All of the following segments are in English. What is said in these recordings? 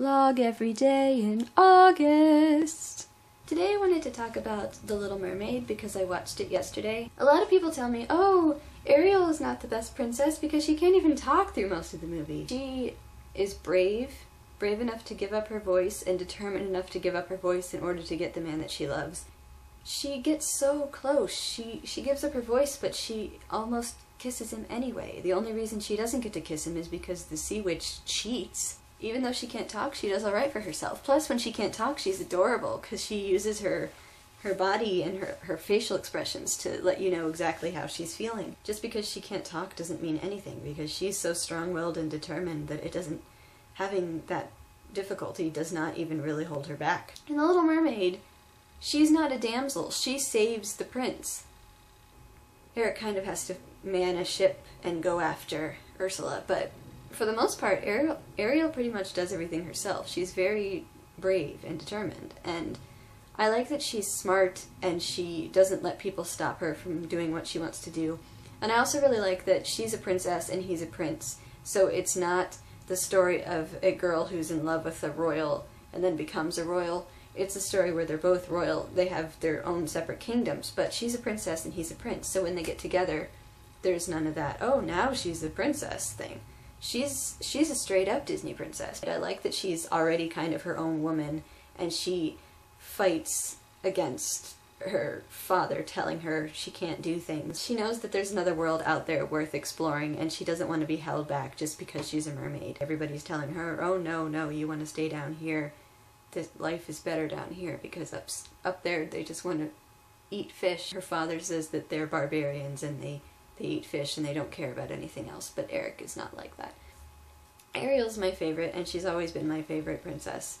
vlog every day in August. Today I wanted to talk about The Little Mermaid because I watched it yesterday. A lot of people tell me, oh, Ariel is not the best princess because she can't even talk through most of the movie. She is brave enough to give up her voice and determined enough to give up her voice in order to get the man that she loves. She gets so close. She gives up her voice, but she almost kisses him anyway. The only reason she doesn't get to kiss him is because the sea witch cheats. Even though she can't talk, she does alright for herself. Plus, when she can't talk, she's adorable because she uses her body and her facial expressions to let you know exactly how she's feeling. Just because she can't talk doesn't mean anything, because she's so strong-willed and determined that it doesn't, having that difficulty does not even really hold her back. In The Little Mermaid, she's not a damsel. She saves the prince. Eric kind of has to man a ship and go after Ursula, but for the most part, Ariel pretty much does everything herself. She's very brave and determined, and I like that she's smart and she doesn't let people stop her from doing what she wants to do. And I also really like that she's a princess and he's a prince, so it's not the story of a girl who's in love with a royal and then becomes a royal. It's a story where they're both royal. They have their own separate kingdoms, but she's a princess and he's a prince, so when they get together, there's none of that, oh, now she's a princess thing. She's a straight-up Disney princess. I like that she's already kind of her own woman, and she fights against her father telling her she can't do things. She knows that there's another world out there worth exploring, and she doesn't want to be held back just because she's a mermaid. Everybody's telling her, oh no, you want to stay down here. This life is better down here, because up there they just want to eat fish. Her father says that they're barbarians and they eat fish and they don't care about anything else, but Eric is not like that. Ariel's my favorite, and she's always been my favorite princess.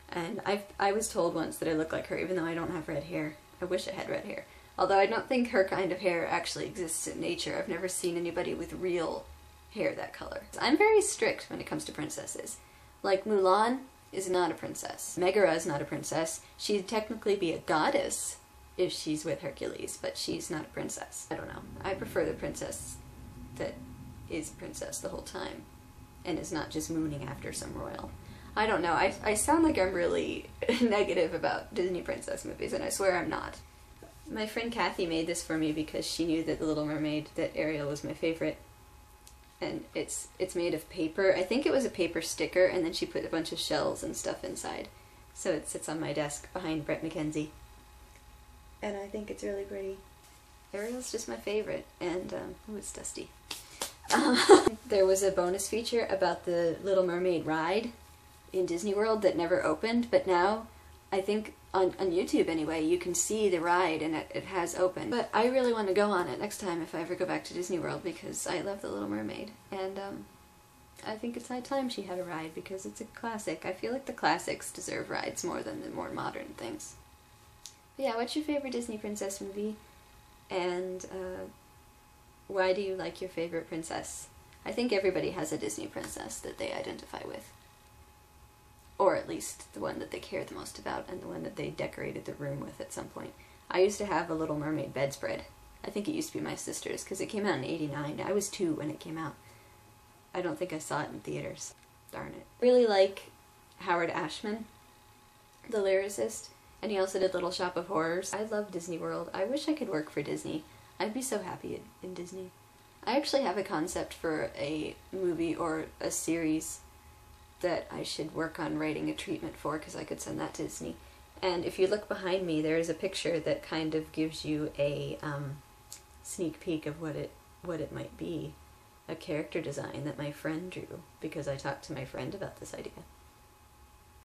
And I was told once that I look like her, even though I don't have red hair. I wish I had red hair. Although I don't think her kind of hair actually exists in nature. I've never seen anybody with real hair that color. I'm very strict when it comes to princesses. Like Mulan is not a princess. Megara is not a princess. She'd technically be a goddess if she's with Hercules, but she's not a princess. I don't know. I prefer the princess that is princess the whole time and is not just mooning after some royal. I don't know. I sound like I'm really negative about Disney princess movies, and I swear I'm not. My friend Kathy made this for me because she knew that The Little Mermaid, that Ariel was my favorite. And it's made of paper. I think it was a paper sticker, and then she put a bunch of shells and stuff inside. So it sits on my desk behind Brett McKenzie. And I think it's really pretty. Ariel's just my favorite, and, oh, it's dusty. There was a bonus feature about the Little Mermaid ride in Disney World that never opened, but now, I think, on YouTube anyway, you can see the ride and it has opened. But I really want to go on it next time if I ever go back to Disney World, because I love The Little Mermaid, and, I think it's high time she had a ride because it's a classic. I feel like the classics deserve rides more than the more modern things. But yeah, what's your favorite Disney princess movie? And, why do you like your favorite princess? I think everybody has a Disney princess that they identify with. Or at least the one that they care the most about, and the one that they decorated the room with at some point. I used to have a Little Mermaid bedspread. I think it used to be my sister's, because it came out in '89. I was 2 when it came out. I don't think I saw it in theaters. Darn it. I really like Howard Ashman, the lyricist, and he also did Little Shop of Horrors. I love Disney World. I wish I could work for Disney. I'd be so happy in Disney. I actually have a concept for a movie or a series that I should work on writing a treatment for, because I could send that to Disney. And if you look behind me, there is a picture that kind of gives you a sneak peek of what it might be. A character design that my friend drew, because I talked to my friend about this idea.